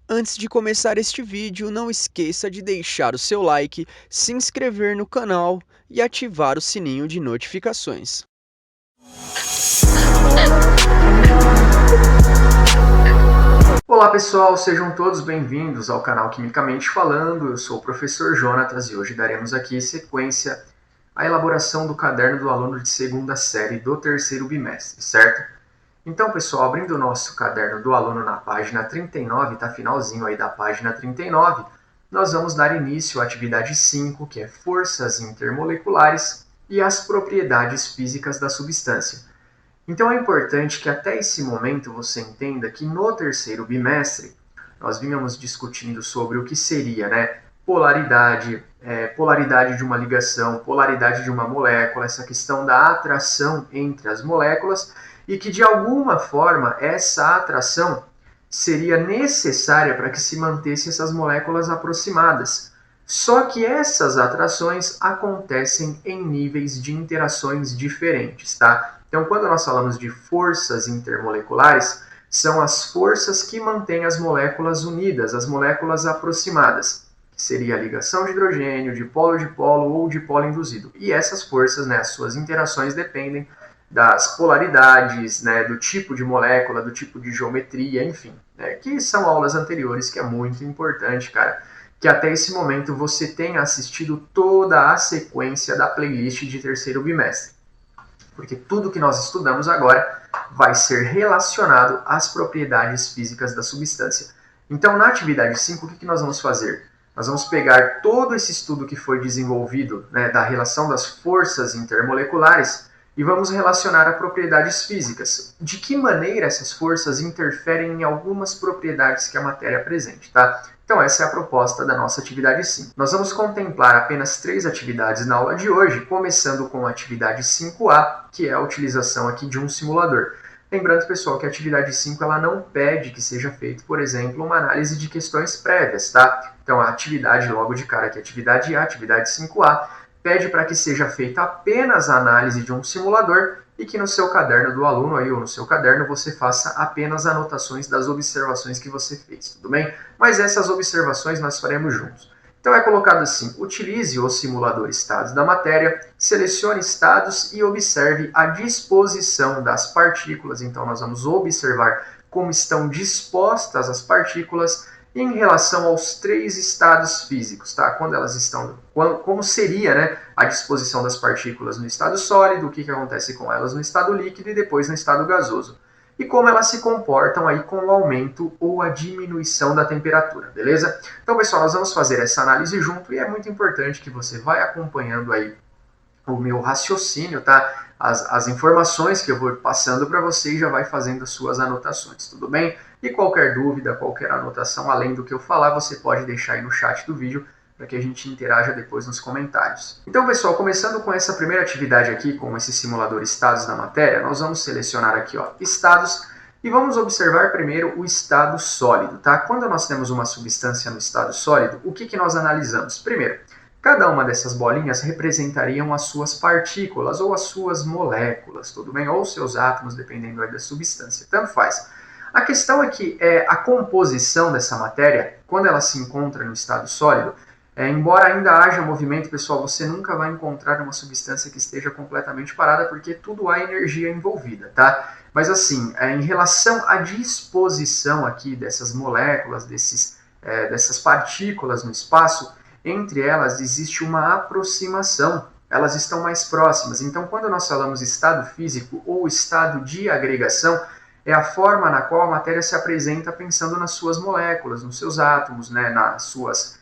Antes de começar este vídeo, não esqueça de deixar o seu like, se inscrever no canal e ativar o sininho de notificações. Olá pessoal, sejam todos bem-vindos ao canal Quimicamente Falando. Eu sou o professor Jonatas e hoje daremos aqui sequência à elaboração do caderno do aluno de segunda série do terceiro bimestre, certo? Então, pessoal, abrindo o nosso caderno do aluno na página 39, tá finalzinho aí da página 39, nós vamos dar início à atividade 5, que é forças intermoleculares e as propriedades físicas da substância. Então é importante que até esse momento você entenda que no terceiro bimestre nós vínhamos discutindo sobre o que seria, polaridade, polaridade de uma ligação, polaridade de uma molécula, essa questão da atração entre as moléculas e que de alguma forma essa atração seria necessária para que se mantesse essas moléculas aproximadas. Só que essas atrações acontecem em níveis de interações diferentes, tá? Então, quando nós falamos de forças intermoleculares, são as forças que mantêm as moléculas unidas, as moléculas aproximadas, que seria a ligação de hidrogênio, de polo ou de polo induzido. E essas forças, as suas interações dependem das polaridades, do tipo de molécula, do tipo de geometria, enfim, que são aulas anteriores, que é muito importante, cara, que até esse momento você tenha assistido toda a sequência da playlist de terceiro bimestre. Porque tudo que nós estudamos agora vai ser relacionado às propriedades físicas da substância. Então, na atividade 5, o que nós vamos fazer? Nós vamos pegar todo esse estudo que foi desenvolvido, da relação das forças intermoleculares, e vamos relacionar a propriedades físicas. De que maneira essas forças interferem em algumas propriedades que a matéria apresente, tá? Então essa é a proposta da nossa atividade 5. Nós vamos contemplar apenas 3 atividades na aula de hoje, começando com a atividade 5A, que é a utilização aqui de um simulador. Lembrando, pessoal, que a atividade 5 ela não pede que seja feito, por exemplo, uma análise de questões prévias, tá? Então a atividade logo de cara, que é a atividade A, atividade 5A, pede para que seja feita apenas a análise de um simulador e que no seu caderno do aluno aí, ou no seu caderno, você faça apenas anotações das observações que você fez, tudo bem? Mas essas observações nós faremos juntos. Então é colocado assim: utilize o simulador estados da matéria, selecione estados e observe a disposição das partículas. Então nós vamos observar como estão dispostas as partículas em relação aos 3 estados físicos, tá? Quando elas estão, como seria, a disposição das partículas no estado sólido, o que acontece com elas no estado líquido e depois no estado gasoso. E como elas se comportam aí com o aumento ou a diminuição da temperatura, beleza? Então, pessoal, nós vamos fazer essa análise junto e é muito importante que você vai acompanhando aí o meu raciocínio, tá? As informações que eu vou passando para você e já vai fazendo as suas anotações, tudo bem? E qualquer dúvida, qualquer anotação, além do que eu falar, você pode deixar aí no chat do vídeo para que a gente interaja depois nos comentários. Então, pessoal, começando com essa primeira atividade aqui, com esse simulador estados da matéria, nós vamos selecionar aqui, estados, e vamos observar primeiro o estado sólido, tá? Quando nós temos uma substância no estado sólido, o que nós analisamos? Primeiro, cada uma dessas bolinhas representariam as suas partículas ou as suas moléculas, tudo bem? Ou seus átomos, dependendo da substância, tanto faz. A questão é que a composição dessa matéria, quando ela se encontra no estado sólido, embora ainda haja movimento, pessoal, você nunca vai encontrar uma substância que esteja completamente parada, porque tudo há energia envolvida, tá? Mas assim, em relação à disposição aqui dessas moléculas, dessas partículas no espaço, entre elas existe uma aproximação, elas estão mais próximas. Então, quando nós falamos estado físico ou estado de agregação, é a forma na qual a matéria se apresenta pensando nas suas moléculas, nos seus átomos, nas suas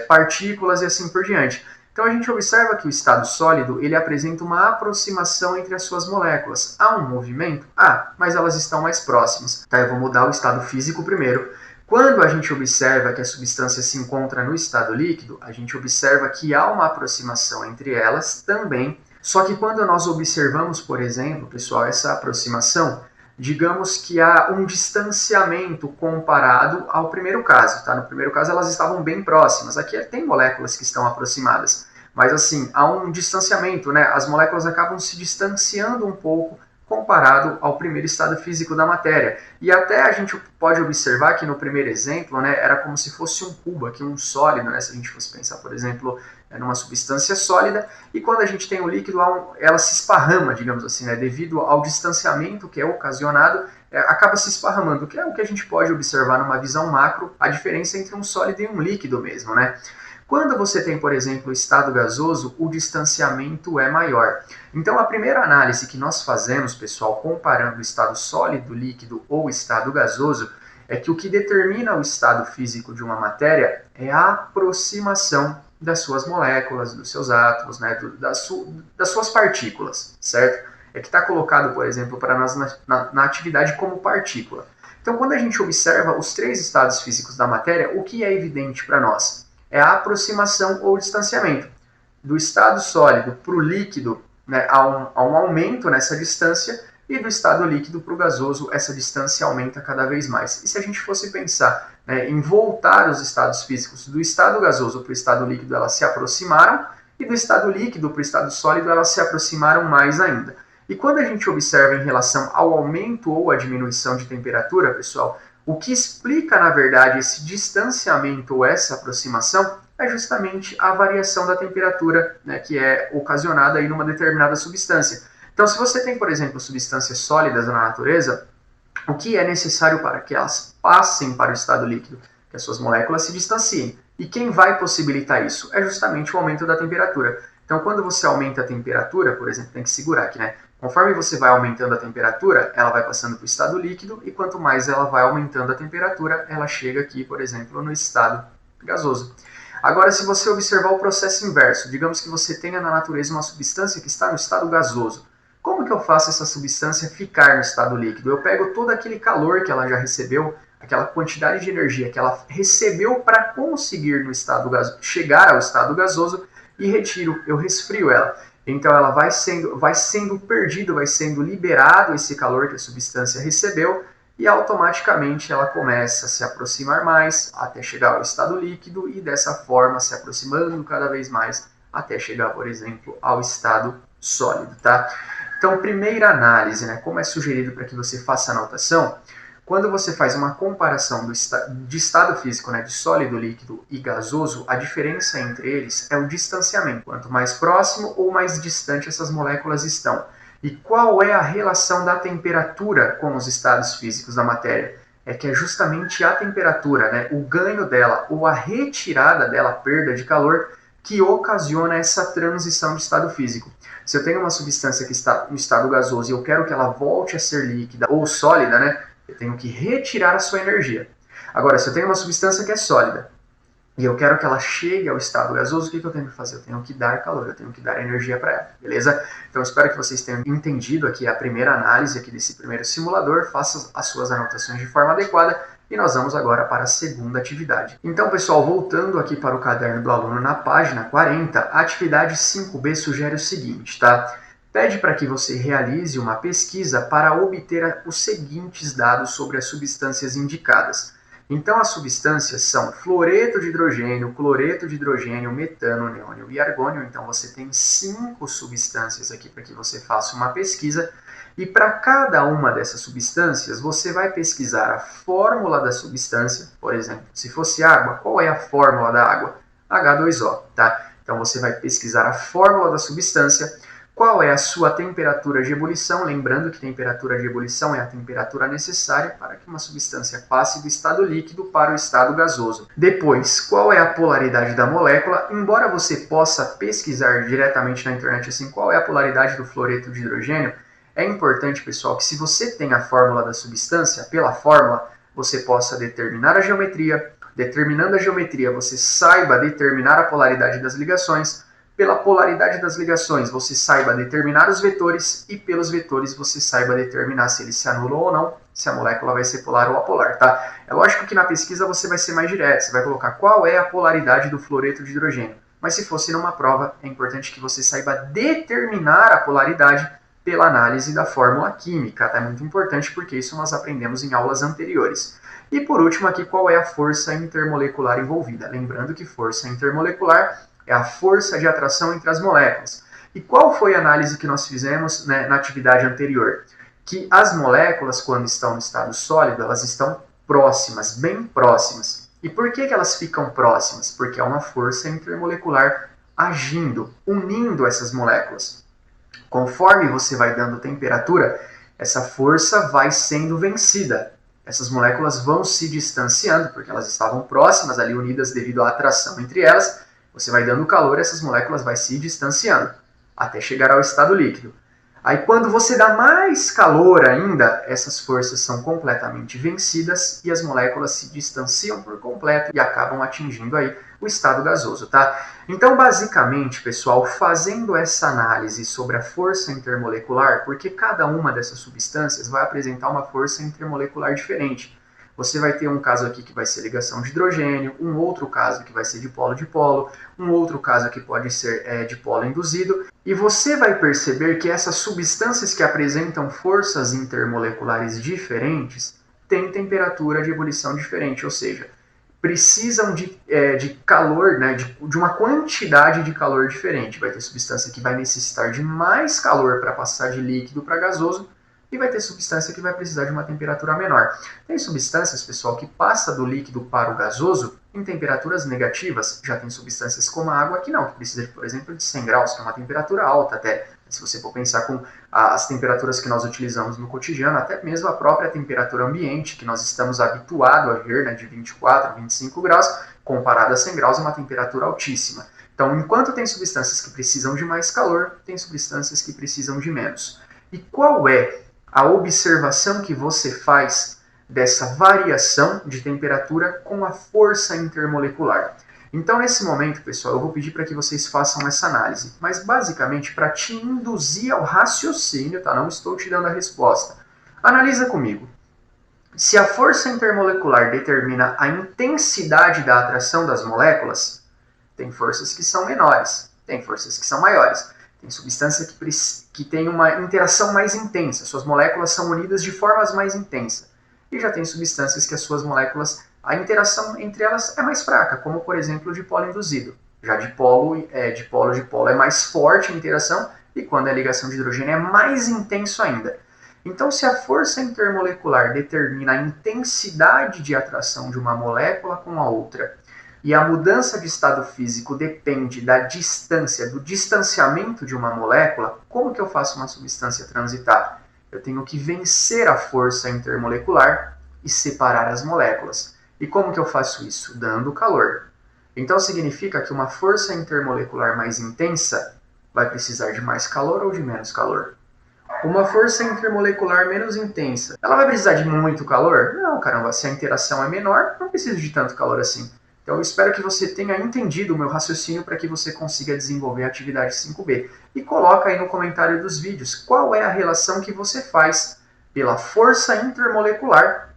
partículas e assim por diante. Então a gente observa que o estado sólido ele apresenta uma aproximação entre as suas moléculas. Há um movimento? Há, mas elas estão mais próximas. Tá, eu vou mudar o estado físico primeiro. Quando a gente observa que a substância se encontra no estado líquido, a gente observa que há uma aproximação entre elas também. Só que quando nós observamos, por exemplo, pessoal, essa aproximação, digamos que há um distanciamento comparado ao primeiro caso, tá? No primeiro caso elas estavam bem próximas, aqui tem moléculas que estão aproximadas, mas assim, há um distanciamento, As moléculas acabam se distanciando um pouco comparado ao primeiro estado físico da matéria. E até a gente pode observar que no primeiro exemplo, né, era como se fosse um cubo, aqui um sólido, né, se a gente fosse pensar, por exemplo, numa substância sólida, e quando a gente tem o líquido, ela se esparrama, digamos assim, né, devido ao distanciamento que é ocasionado, acaba se esparramando, que é o que a gente pode observar numa visão macro, a diferença entre um sólido e um líquido mesmo, né? Quando você tem, por exemplo, o estado gasoso, o distanciamento é maior. Então, a primeira análise que nós fazemos, pessoal, comparando o estado sólido, líquido ou estado gasoso, é que o que determina o estado físico de uma matéria é a aproximação das suas moléculas, dos seus átomos, né, das suas partículas, certo? É que está colocado, por exemplo, para nós na atividade como partícula. Então, quando a gente observa os três estados físicos da matéria, o que é evidente para nós? É a aproximação ou distanciamento. Do estado sólido para o líquido, né, há um aumento nessa distância, e do estado líquido para o gasoso, essa distância aumenta cada vez mais. E se a gente fosse pensar, né, em voltar os estados físicos do estado gasoso para o estado líquido, elas se aproximaram, e do estado líquido para o estado sólido, elas se aproximaram mais ainda. E quando a gente observa em relação ao aumento ou a diminuição de temperatura, pessoal, o que explica, na verdade, esse distanciamento ou essa aproximação é justamente a variação da temperatura, né, que é ocasionada aí numa determinada substância. Então, se você tem, por exemplo, substâncias sólidas na natureza, o que é necessário para que elas passem para o estado líquido? Que as suas moléculas se distanciem. E quem vai possibilitar isso? É justamente o aumento da temperatura. Então, quando você aumenta a temperatura, por exemplo, tem que segurar aqui, né? Conforme você vai aumentando a temperatura, ela vai passando para o estado líquido, e quanto mais ela vai aumentando a temperatura, ela chega aqui, por exemplo, no estado gasoso. Agora, se você observar o processo inverso, digamos que você tenha na natureza uma substância que está no estado gasoso. Como que eu faço essa substância ficar no estado líquido? Eu pego todo aquele calor que ela já recebeu, aquela quantidade de energia que ela recebeu para conseguir no estado chegar ao estado gasoso, e retiro, eu resfrio ela. Então ela vai sendo perdido, vai sendo liberado esse calor que a substância recebeu, e automaticamente ela começa a se aproximar mais até chegar ao estado líquido, e dessa forma se aproximando cada vez mais até chegar, por exemplo, ao estado sólido, tá? Então, primeira análise, né, como é sugerido para que você faça a anotação, quando você faz uma comparação de estado físico, né, de sólido, líquido e gasoso, a diferença entre eles é o distanciamento. Quanto mais próximo ou mais distante essas moléculas estão. E qual é a relação da temperatura com os estados físicos da matéria? É que é justamente a temperatura, né, o ganho dela ou a retirada dela, a perda de calor, que ocasiona essa transição de estado físico. Se eu tenho uma substância que está no estado gasoso e eu quero que ela volte a ser líquida ou sólida, né, eu tenho que retirar a sua energia. Agora, se eu tenho uma substância que é sólida e eu quero que ela chegue ao estado gasoso, o que eu tenho que fazer? Eu tenho que dar calor, eu tenho que dar energia para ela, beleza? Então, espero que vocês tenham entendido aqui a primeira análise aqui desse primeiro simulador, faça as suas anotações de forma adequada, e nós vamos agora para a segunda atividade. Então, pessoal, voltando aqui para o caderno do aluno na página 40, a atividade 5B sugere o seguinte, tá? Pede para que você realize uma pesquisa para obter os seguintes dados sobre as substâncias indicadas. Então, as substâncias são fluoreto de hidrogênio, cloreto de hidrogênio, metano, neônio e argônio. Então, você tem 5 substâncias aqui para que você faça uma pesquisa. E para cada uma dessas substâncias, você vai pesquisar a fórmula da substância. Por exemplo, se fosse água, qual é a fórmula da água? H2O, tá? Então, você vai pesquisar a fórmula da substância. Qual é a sua temperatura de ebulição? Lembrando que temperatura de ebulição é a temperatura necessária para que uma substância passe do estado líquido para o estado gasoso. Depois, qual é a polaridade da molécula? Embora você possa pesquisar diretamente na internet assim, qual é a polaridade do fluoreto de hidrogênio, é importante, pessoal, que se você tem a fórmula da substância, pela fórmula, você possa determinar a geometria. Determinando a geometria, você saiba determinar a polaridade das ligações. Pela polaridade das ligações, você saiba determinar os vetores, e pelos vetores você saiba determinar se eles se anulam ou não, se a molécula vai ser polar ou apolar, tá? É lógico que na pesquisa você vai ser mais direto, você vai colocar qual é a polaridade do fluoreto de hidrogênio. Mas se fosse numa prova, é importante que você saiba determinar a polaridade pela análise da fórmula química, tá? É muito importante porque isso nós aprendemos em aulas anteriores. E por último aqui, qual é a força intermolecular envolvida? Lembrando que força intermolecular é a força de atração entre as moléculas. E qual foi a análise que nós fizemos, né, na atividade anterior? Que as moléculas, quando estão no estado sólido, elas estão próximas, bem próximas. E por que elas ficam próximas? Porque há uma força intermolecular agindo, unindo essas moléculas. Conforme você vai dando temperatura, essa força vai sendo vencida. Essas moléculas vão se distanciando, porque elas estavam próximas, ali unidas devido à atração entre elas. Você vai dando calor, essas moléculas vão se distanciando, até chegar ao estado líquido. Aí quando você dá mais calor ainda, essas forças são completamente vencidas e as moléculas se distanciam por completo e acabam atingindo aí o estado gasoso, tá? Então, basicamente, pessoal, fazendo essa análise sobre a força intermolecular, porque cada uma dessas substâncias vai apresentar uma força intermolecular diferente. Você vai ter um caso aqui que vai ser ligação de hidrogênio, um outro caso que vai ser dipolo-dipolo, um outro caso que pode ser dipolo induzido, e você vai perceber que essas substâncias que apresentam forças intermoleculares diferentes têm temperatura de ebulição diferente, ou seja, precisam de calor, né, de uma quantidade de calor diferente. Vai ter substância que vai necessitar de mais calor para passar de líquido para gasoso, e vai ter substância que vai precisar de uma temperatura menor. Tem substâncias, pessoal, que passa do líquido para o gasoso em temperaturas negativas. Já tem substâncias como a água que não, que precisa, por exemplo, de 100 graus, que é uma temperatura alta até. Se você for pensar com as temperaturas que nós utilizamos no cotidiano, até mesmo a própria temperatura ambiente, que nós estamos habituados a ver, né, de 24 a 25 graus, comparada a 100 graus, é uma temperatura altíssima. Então, enquanto tem substâncias que precisam de mais calor, tem substâncias que precisam de menos. E qual é a observação que você faz dessa variação de temperatura com a força intermolecular? Então, nesse momento, pessoal, eu vou pedir para que vocês façam essa análise, mas basicamente para te induzir ao raciocínio, tá? Não estou te dando a resposta. Analisa comigo. Se a força intermolecular determina a intensidade da atração das moléculas, tem forças que são menores, tem forças que são maiores. Tem substância que tem uma interação mais intensa, suas moléculas são unidas de formas mais intensas. E já tem substâncias que as suas moléculas, a interação entre elas é mais fraca, como por exemplo o dipolo induzido. Já dipolo é mais forte a interação e quando é ligação de hidrogênio é mais intenso ainda. Então, se a força intermolecular determina a intensidade de atração de uma molécula com a outra, e a mudança de estado físico depende da distância, do distanciamento de uma molécula, como que eu faço uma substância transitar? Eu tenho que vencer a força intermolecular e separar as moléculas. E como que eu faço isso? Dando calor. Então significa que uma força intermolecular mais intensa vai precisar de mais calor ou de menos calor? Uma força intermolecular menos intensa, ela vai precisar de muito calor? Não, caramba, se a interação é menor, não precisa de tanto calor assim. Então eu espero que você tenha entendido o meu raciocínio para que você consiga desenvolver a atividade 5B. E coloca aí no comentário dos vídeos qual é a relação que você faz pela força intermolecular,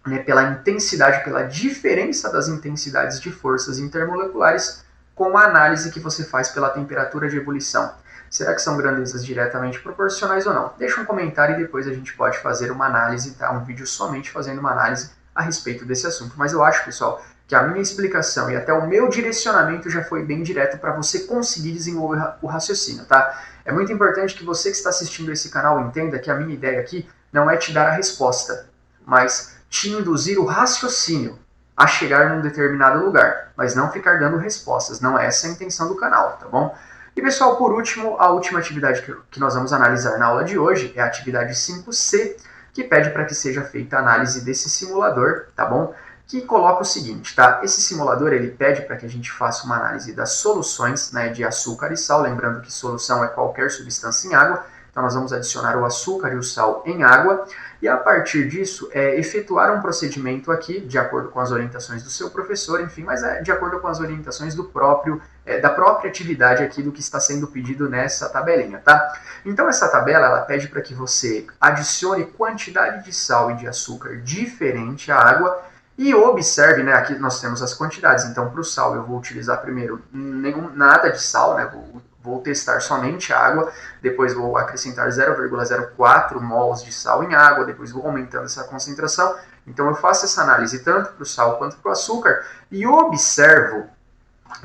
né, pela intensidade, pela diferença das intensidades de forças intermoleculares com a análise que você faz pela temperatura de ebulição. Será que são grandezas diretamente proporcionais ou não? Deixa um comentário e depois a gente pode fazer uma análise, tá? Um vídeo somente fazendo uma análise a respeito desse assunto. Mas eu acho, pessoal, que a minha explicação e até o meu direcionamento já foi bem direto para você conseguir desenvolver o raciocínio, tá? É muito importante que você que está assistindo esse canal entenda que a minha ideia aqui não é te dar a resposta, mas te induzir o raciocínio a chegar num determinado lugar, mas não ficar dando respostas. Não é essa a intenção do canal, tá bom? E pessoal, por último, a última atividade que nós vamos analisar na aula de hoje é a atividade 5C, que pede para que seja feita a análise desse simulador, tá bom? Que coloca o seguinte, tá? Esse simulador, ele pede para que a gente faça uma análise das soluções, né, de açúcar e sal, lembrando que solução é qualquer substância em água, então nós vamos adicionar o açúcar e o sal em água, e a partir disso, efetuar um procedimento aqui, de acordo com as orientações do seu professor, enfim, mas de acordo com as orientações da própria atividade aqui do que está sendo pedido nessa tabelinha, tá? Então essa tabela, ela pede para que você adicione quantidade de sal e de açúcar diferente à água, e observe, né, aqui nós temos as quantidades, então para o sal eu vou utilizar primeiro nada de sal, né, vou testar somente água, depois vou acrescentar 0,04 mols de sal em água, depois vou aumentando essa concentração, então eu faço essa análise tanto para o sal quanto para o açúcar e observo,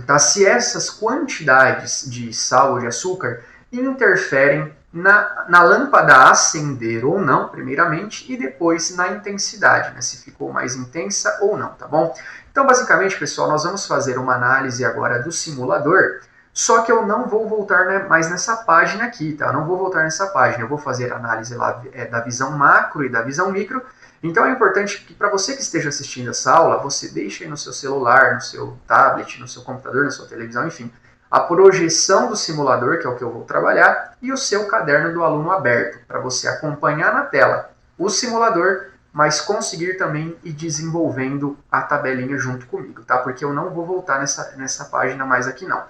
tá, se essas quantidades de sal ou de açúcar interferem na lâmpada acender ou não, primeiramente, e depois na intensidade, né, se ficou mais intensa ou não, tá bom? Então, basicamente, pessoal, nós vamos fazer uma análise agora do simulador, só que eu não vou voltar, né, mais nessa página aqui, tá? Eu não vou voltar nessa página, eu vou fazer a análise lá, da visão macro e da visão micro. Então é importante que para você que esteja assistindo essa aula, você deixe aí no seu celular, no seu tablet, no seu computador, na sua televisão, enfim, a projeção do simulador, que é o que eu vou trabalhar, e o seu caderno do aluno aberto, para você acompanhar na tela o simulador, mas conseguir também ir desenvolvendo a tabelinha junto comigo, tá? Porque eu não vou voltar nessa página mais aqui não.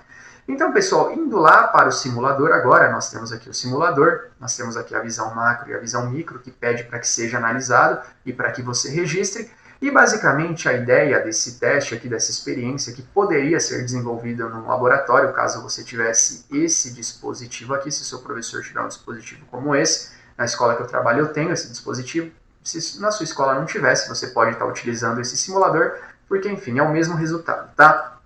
Então, pessoal, indo lá para o simulador agora, nós temos aqui o simulador, nós temos aqui a visão macro e a visão micro, que pede para que seja analisado e para que você registre. E, basicamente, a ideia desse teste aqui, dessa experiência, que poderia ser desenvolvida no laboratório, caso você tivesse esse dispositivo aqui, se o seu professor tiver um dispositivo como esse. Na escola que eu trabalho, eu tenho esse dispositivo. Se na sua escola não tivesse, você pode estar utilizando esse simulador, porque, enfim, é o mesmo resultado, tá?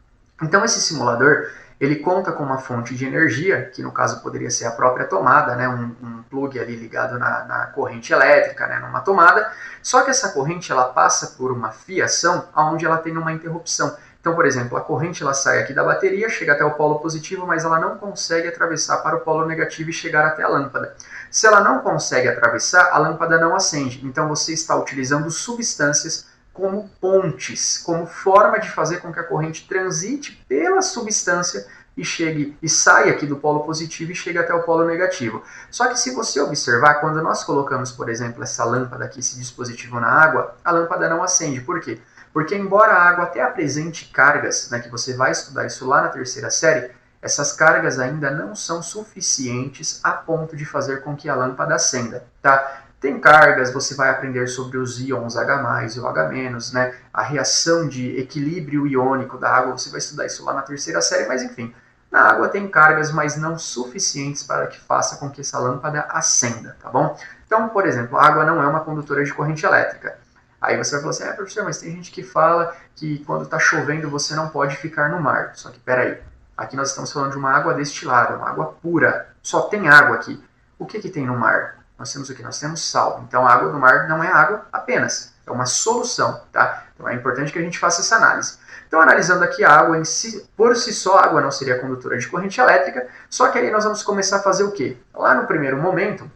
Então, esse simulador, ele conta com uma fonte de energia, que no caso poderia ser a própria tomada, né, um plug ali ligado na corrente elétrica, né, numa tomada, só que essa corrente ela passa por uma fiação onde ela tem uma interrupção. Então, por exemplo, a corrente ela sai aqui da bateria, chega até o polo positivo, mas ela não consegue atravessar para o polo negativo e chegar até a lâmpada. Se ela não consegue atravessar, a lâmpada não acende. Então, você está utilizando substâncias como pontes, como forma de fazer com que a corrente transite pela substância e chegue e saia aqui do polo positivo e chegue até o polo negativo. Só que se você observar, quando nós colocamos, por exemplo, essa lâmpada aqui, esse dispositivo na água, a lâmpada não acende. Por quê? Porque embora a água até apresente cargas, né, que você vai estudar isso lá na terceira série, essas cargas ainda não são suficientes a ponto de fazer com que a lâmpada acenda, tá? Tem cargas, você vai aprender sobre os íons H+, e o H-, né? A reação de equilíbrio iônico da água, você vai estudar isso lá na terceira série, mas enfim, na água tem cargas, mas não suficientes para que faça com que essa lâmpada acenda, tá bom? Então, por exemplo, a água não é uma condutora de corrente elétrica. Aí você vai falar assim, professor, mas tem gente que fala que quando está chovendo você não pode ficar no mar. Só que, peraí, aqui nós estamos falando de uma água destilada, uma água pura. Só tem água aqui. O que tem no mar? Nós temos o que? Nós temos sal. Então, a água do mar não é água apenas, é uma solução, tá? Então, é importante que a gente faça essa análise. Então, analisando aqui a água em si, por si só, a água não seria condutora de corrente elétrica, só que aí nós vamos começar a fazer o quê? Lá no primeiro momento,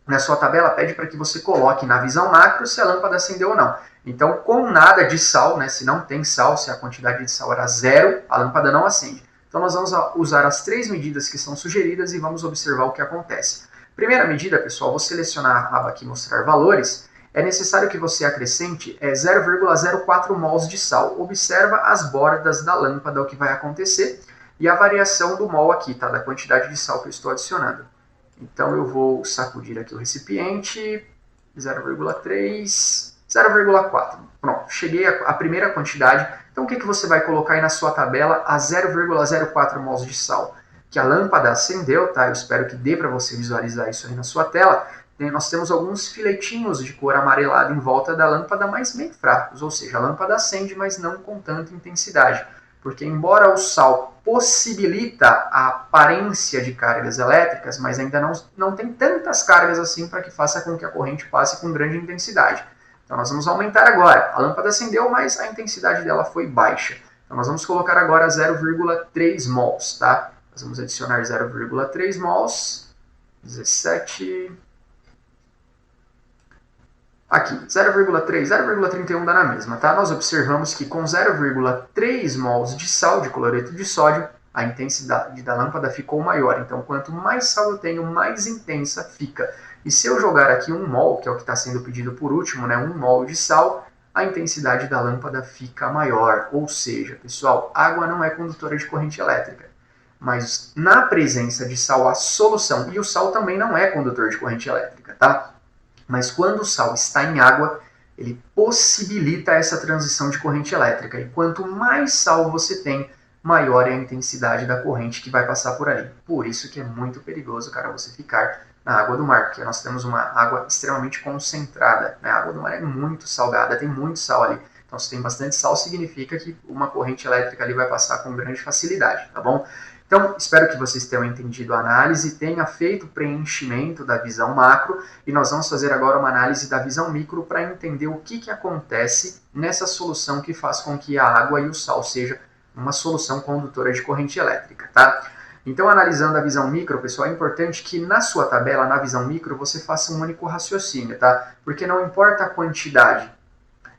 na sua tabela pede para que você coloque na visão macro se a lâmpada acendeu ou não. Então, com nada de sal, né, se não tem sal, se a quantidade de sal era 0, a lâmpada não acende. Então, nós vamos usar as 3 medidas que são sugeridas e vamos observar o que acontece. Primeira medida, pessoal, vou selecionar a aba aqui, mostrar valores. É necessário que você acrescente 0,04 mols de sal. Observa as bordas da lâmpada, o que vai acontecer, e a variação do mol aqui, tá, da quantidade de sal que eu estou adicionando. Então, eu vou sacudir aqui o recipiente, 0,3, 0,4. Pronto, cheguei à primeira quantidade. Então, o que você vai colocar aí na sua tabela? A 0,04 mols de sal. Que a lâmpada acendeu, tá? Eu espero que dê para você visualizar isso aí na sua tela. Nós temos alguns filetinhos de cor amarelada em volta da lâmpada, mas bem fracos. Ou seja, a lâmpada acende, mas não com tanta intensidade. Porque embora o sal possibilita a aparência de cargas elétricas, mas ainda não tem tantas cargas assim para que faça com que a corrente passe com grande intensidade. Então nós vamos aumentar agora. A lâmpada acendeu, mas a intensidade dela foi baixa. Então nós vamos colocar agora 0,3 mols, tá? Nós vamos adicionar 0,3 mols, 17... Aqui, 0,3, 0,31 dá na mesma, tá? Nós observamos que com 0,3 mols de sal, de cloreto de sódio, a intensidade da lâmpada ficou maior. Então, quanto mais sal eu tenho, mais intensa fica. E se eu jogar aqui 1 mol, que é o que está sendo pedido por último, né, 1 mol de sal, a intensidade da lâmpada fica maior. Ou seja, pessoal, água não é condutora de corrente elétrica. Mas na presença de sal, a solução, e o sal também não é condutor de corrente elétrica, tá? Mas quando o sal está em água, ele possibilita essa transição de corrente elétrica. E quanto mais sal você tem, maior é a intensidade da corrente que vai passar por ali. Por isso que é muito perigoso, cara, você ficar na água do mar, porque nós temos uma água extremamente concentrada, né? A água do mar é muito salgada, tem muito sal ali. Então, se tem bastante sal, significa que uma corrente elétrica ali vai passar com grande facilidade, tá bom? Então, espero que vocês tenham entendido a análise, tenha feito o preenchimento da visão macro, e nós vamos fazer agora uma análise da visão micro para entender o que acontece nessa solução que faz com que a água e o sal seja uma solução condutora de corrente elétrica, tá? Então, analisando a visão micro, pessoal, é importante que na sua tabela, na visão micro, você faça um único raciocínio, tá? Porque não importa a quantidade,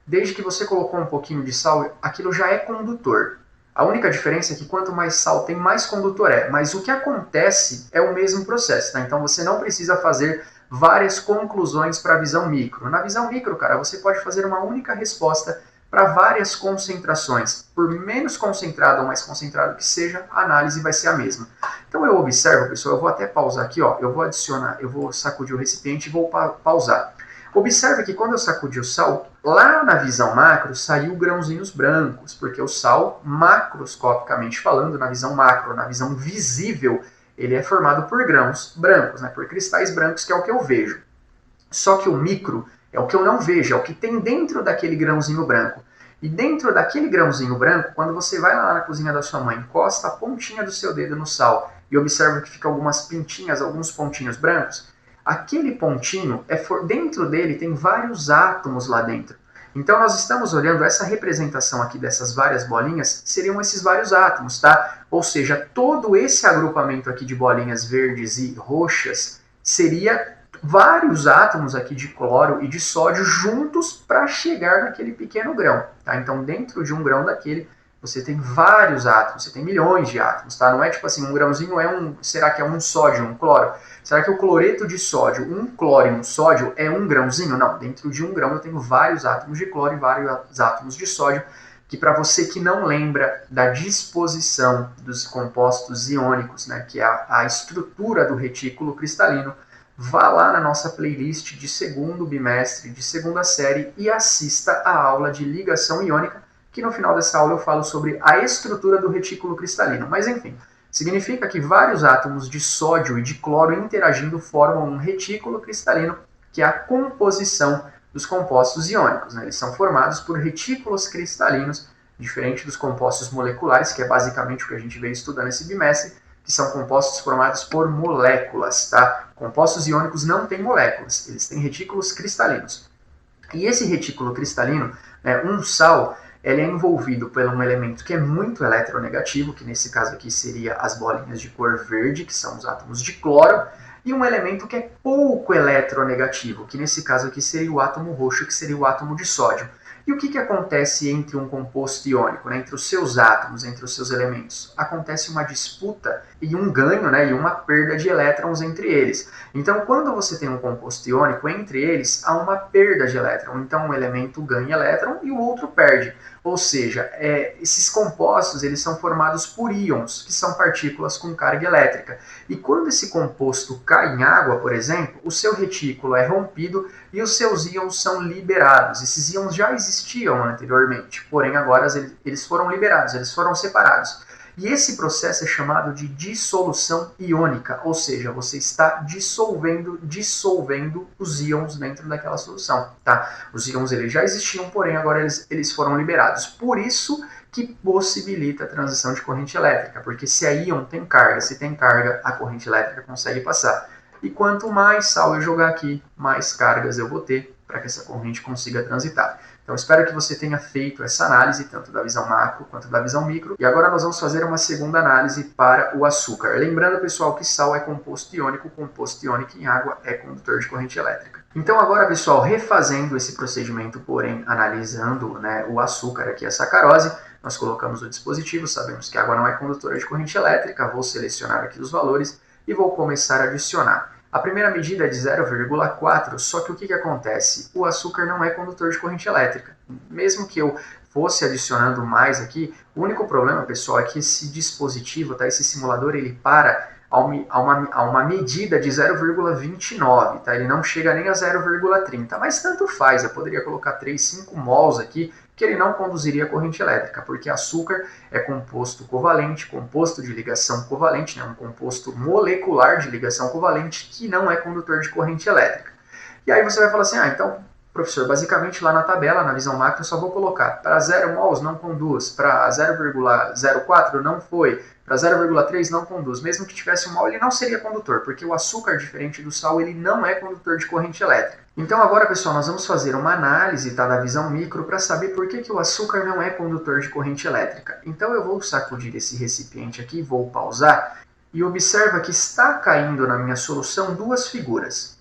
desde que você colocou um pouquinho de sal, aquilo já é condutor. A única diferença é que quanto mais sal tem, mais condutor é. Mas o que acontece é o mesmo processo, tá? Então você não precisa fazer várias conclusões para a visão micro. Na visão micro, cara, você pode fazer uma única resposta para várias concentrações. Por menos concentrado ou mais concentrado que seja, a análise vai ser a mesma. Então eu observo, pessoal, eu vou até pausar aqui, ó. Eu vou adicionar, eu vou sacudir o recipiente e vou pausar. Observe que quando eu sacudi o sal, lá na visão macro saiu grãozinhos brancos, porque o sal, macroscopicamente falando, na visão macro, na visão visível, ele é formado por grãos brancos, né, por cristais brancos, que é o que eu vejo. Só que o micro é o que eu não vejo, é o que tem dentro daquele grãozinho branco. E dentro daquele grãozinho branco, quando você vai lá na cozinha da sua mãe, encosta a pontinha do seu dedo no sal e observa que fica algumas pintinhas, alguns pontinhos brancos, aquele pontinho, dentro dele tem vários átomos lá dentro. Então nós estamos olhando essa representação aqui dessas várias bolinhas, seriam esses vários átomos, tá? Ou seja, todo esse agrupamento aqui de bolinhas verdes e roxas seria vários átomos aqui de cloro e de sódio juntos para chegar naquele pequeno grão, tá? Então dentro de um grão daquele você tem vários átomos, você tem milhões de átomos, tá? Não é tipo assim, um grãozinho é será que é um sódio, um cloro? Será que o cloreto de sódio, um cloro e um sódio é um grãozinho? Não, dentro de um grão eu tenho vários átomos de cloro e vários átomos de sódio, que para você que não lembra da disposição dos compostos iônicos, né, que é a estrutura do retículo cristalino, vá lá na nossa playlist de segundo bimestre, de segunda série, e assista a aula de ligação iônica, que no final dessa aula eu falo sobre a estrutura do retículo cristalino. Mas enfim, significa que vários átomos de sódio e de cloro interagindo formam um retículo cristalino, que é a composição dos compostos iônicos, né? Eles são formados por retículos cristalinos, diferente dos compostos moleculares, que é basicamente o que a gente veio estudando esse bimestre, que são compostos formados por moléculas, tá? Compostos iônicos não têm moléculas, eles têm retículos cristalinos. E esse retículo cristalino, né, um sal, ele é envolvido por um elemento que é muito eletronegativo, que nesse caso aqui seria as bolinhas de cor verde, que são os átomos de cloro, e um elemento que é pouco eletronegativo, que nesse caso aqui seria o átomo roxo, que seria o átomo de sódio. E o que acontece entre um composto iônico, né, entre os seus átomos, entre os seus elementos? Acontece uma disputa e um ganho, né, e uma perda de elétrons entre eles. Então, quando você tem um composto iônico, entre eles há uma perda de elétron. Então, um elemento ganha elétron e o outro perde. Ou seja, esses compostos eles são formados por íons, que são partículas com carga elétrica. E quando esse composto cai em água, por exemplo, o seu retículo é rompido e os seus íons são liberados. Esses íons já existiam anteriormente, porém agora eles foram liberados, eles foram separados. E esse processo é chamado de dissolução iônica, ou seja, você está dissolvendo os íons dentro daquela solução, tá? Os íons eles já existiam, porém agora eles foram liberados. Por isso que possibilita a transição de corrente elétrica, porque se a íon tem carga, se tem carga, a corrente elétrica consegue passar. E quanto mais sal eu jogar aqui, mais cargas eu vou ter para que essa corrente consiga transitar. Então, espero que você tenha feito essa análise, tanto da visão macro quanto da visão micro. E agora nós vamos fazer uma segunda análise para o açúcar. Lembrando, pessoal, que sal é composto iônico em água é condutor de corrente elétrica. Então, agora, pessoal, refazendo esse procedimento, porém, analisando, né, o açúcar aqui, a sacarose, nós colocamos o dispositivo, sabemos que a água não é condutora de corrente elétrica, vou selecionar aqui os valores e vou começar a adicionar. A primeira medida é de 0,4, só que o que acontece? O açúcar não é condutor de corrente elétrica. Mesmo que eu fosse adicionando mais aqui, o único problema, pessoal, é que esse dispositivo, tá, esse simulador, ele para a uma medida de 0,29, tá? Ele não chega nem a 0,30, mas tanto faz, eu poderia colocar 3, 5 mols aqui, que ele não conduziria corrente elétrica, porque açúcar é composto covalente, composto de ligação covalente, né, um composto molecular de ligação covalente que não é condutor de corrente elétrica. E aí você vai falar assim, então Professor, basicamente lá na tabela, na visão macro, eu só vou colocar para 0 mols não conduz, para 0,04 não foi, para 0,3 não conduz. Mesmo que tivesse um mol, ele não seria condutor, porque o açúcar, diferente do sal, ele não é condutor de corrente elétrica. Então agora, pessoal, nós vamos fazer uma análise, tá, da visão micro para saber por que o açúcar não é condutor de corrente elétrica. Então eu vou sacudir esse recipiente aqui, vou pausar, e observa que está caindo na minha solução duas figuras.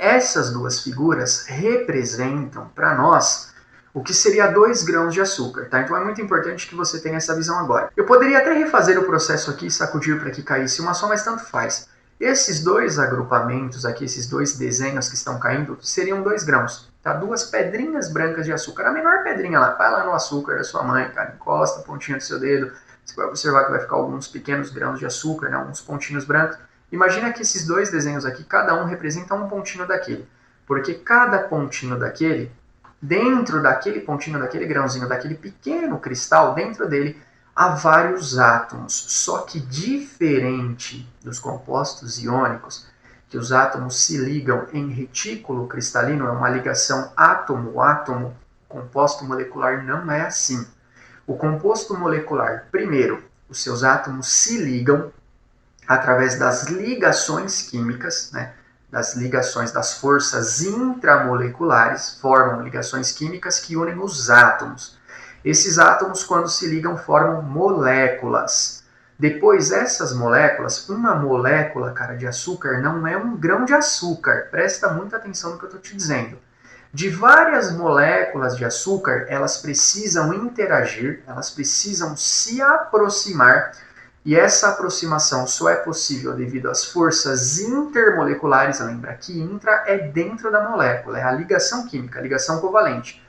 Essas duas figuras representam para nós o que seria 2 grãos de açúcar, tá? Então é muito importante que você tenha essa visão agora. Eu poderia até refazer o processo aqui e sacudir para que caísse uma só, mas tanto faz. Esses dois agrupamentos aqui, esses dois desenhos que estão caindo, seriam 2 grãos, tá? 2 pedrinhas brancas de açúcar. A menor pedrinha lá, vai lá no açúcar da sua mãe, cara, encosta a pontinha do seu dedo, você vai observar que vai ficar alguns pequenos grãos de açúcar, né? Alguns pontinhos brancos. Imagina que esses dois desenhos aqui, cada um representa um pontinho daquele. Porque cada pontinho daquele, dentro daquele pontinho, daquele grãozinho, daquele pequeno cristal, dentro dele, há vários átomos. Só que diferente dos compostos iônicos, que os átomos se ligam em retículo cristalino, é uma ligação átomo-átomo, composto molecular não é assim. O composto molecular, primeiro, os seus átomos se ligam através das ligações químicas, né, das ligações das forças intramoleculares, formam ligações químicas que unem os átomos. Esses átomos, quando se ligam, formam moléculas. Depois, essas moléculas, uma molécula, cara, de açúcar não é um grão de açúcar. Presta muita atenção no que eu estou te dizendo. De várias moléculas de açúcar, elas precisam interagir, elas precisam se aproximar. E essa aproximação só é possível devido às forças intermoleculares. Lembra que intra é dentro da molécula, é a ligação química, a ligação covalente.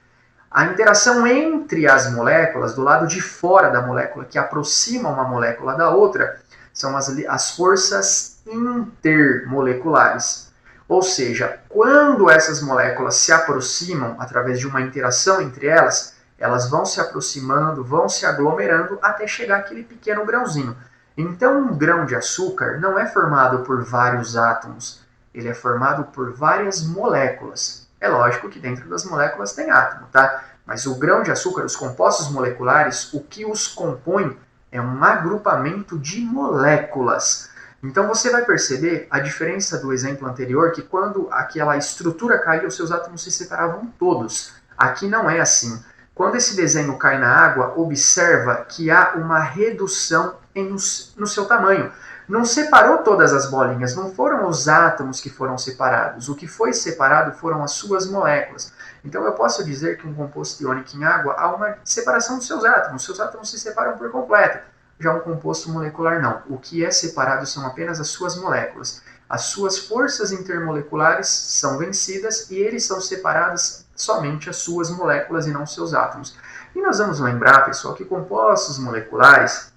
A interação entre as moléculas, do lado de fora da molécula, que aproxima uma molécula da outra, são as forças intermoleculares. Ou seja, quando essas moléculas se aproximam através de uma interação entre elas, elas vão se aproximando, vão se aglomerando até chegar aquele pequeno grãozinho. Então, um grão de açúcar não é formado por vários átomos, ele é formado por várias moléculas. É lógico que dentro das moléculas tem átomo, tá? Mas o grão de açúcar, os compostos moleculares, o que os compõe é um agrupamento de moléculas. Então você vai perceber a diferença do exemplo anterior, que quando aquela estrutura caía, os seus átomos se separavam todos. Aqui não é assim. Quando esse desenho cai na água, observa que há uma redução no seu tamanho. Não separou todas as bolinhas, não foram os átomos que foram separados. O que foi separado foram as suas moléculas. Então eu posso dizer que um composto iônico em água há uma separação dos seus átomos. Seus átomos se separam por completo. Já um composto molecular não. O que é separado são apenas as suas moléculas. As suas forças intermoleculares são vencidas e eles são separados somente as suas moléculas e não seus átomos. E nós vamos lembrar, pessoal, que compostos moleculares,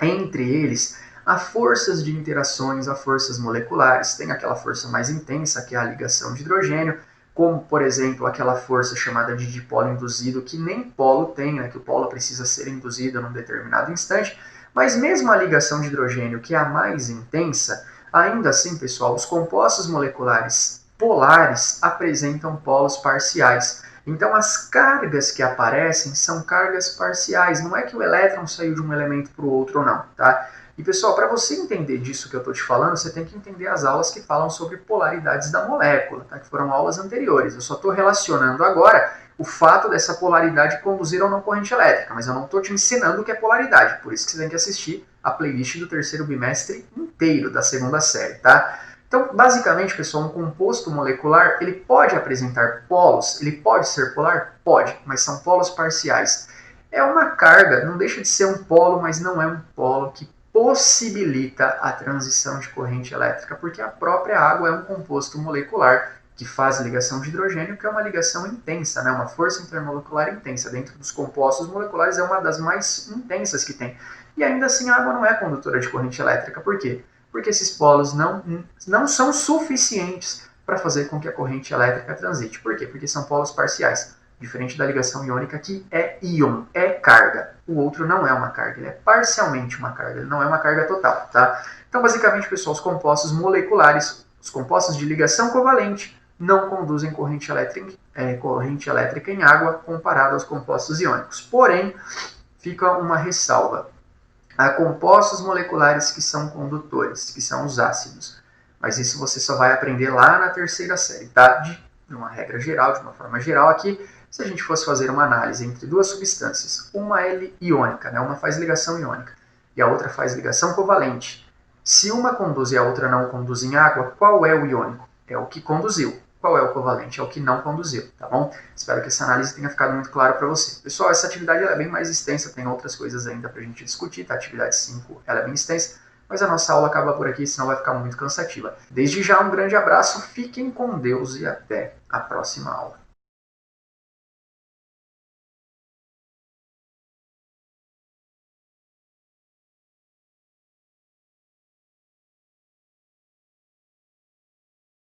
entre eles, há forças de interações, há forças moleculares. Tem aquela força mais intensa, que é a ligação de hidrogênio, como, por exemplo, aquela força chamada de dipolo induzido, que nem polo tem, né, que o polo precisa ser induzido num determinado instante. Mas mesmo a ligação de hidrogênio, que é a mais intensa, ainda assim, pessoal, os compostos moleculares polares apresentam polos parciais. Então, as cargas que aparecem são cargas parciais. Não é que o elétron saiu de um elemento para o outro ou não, tá? E, pessoal, para você entender disso que eu estou te falando, você tem que entender as aulas que falam sobre polaridades da molécula, tá? Que foram aulas anteriores. Eu só estou relacionando agora o fato dessa polaridade conduzir ou não corrente elétrica, mas eu não estou te ensinando o que é polaridade. Por isso que você tem que assistir a playlist do terceiro bimestre inteiro da segunda série, tá? Então, basicamente, pessoal, um composto molecular, ele pode apresentar polos, ele pode ser polar? Pode, mas são polos parciais. É uma carga, não deixa de ser um polo, mas não é um polo que possibilita a transição de corrente elétrica, porque a própria água é um composto molecular que faz ligação de hidrogênio, que é uma ligação intensa, né? Uma força intermolecular intensa. Dentro dos compostos moleculares é uma das mais intensas que tem. E ainda assim a água não é condutora de corrente elétrica. Por quê? Porque esses polos não são suficientes para fazer com que a corrente elétrica transite. Por quê? Porque são polos parciais. Diferente da ligação iônica, que é íon, é carga. O outro não é uma carga, ele é parcialmente uma carga, ele não é uma carga total, tá? Então, basicamente, pessoal, os compostos moleculares, os compostos de ligação covalente, não conduzem corrente elétrica em água comparado aos compostos iônicos. Porém, fica uma ressalva. Há compostos moleculares que são condutores, que são os ácidos. Mas isso você só vai aprender lá na terceira série, tá? De uma regra geral, de uma forma geral aqui, se a gente fosse fazer uma análise entre duas substâncias, uma é iônica, né? Uma faz ligação iônica e a outra faz ligação covalente. Se uma conduz e a outra não conduz em água, qual é o iônico? É o que conduziu. Qual é o covalente? É o que não conduziu, tá bom? Espero que essa análise tenha ficado muito clara para você. Pessoal, essa atividade é bem mais extensa, tem outras coisas ainda para a gente discutir, tá? A atividade 5 ela é bem extensa, mas a nossa aula acaba por aqui, senão vai ficar muito cansativa. Desde já, um grande abraço, fiquem com Deus e até a próxima aula.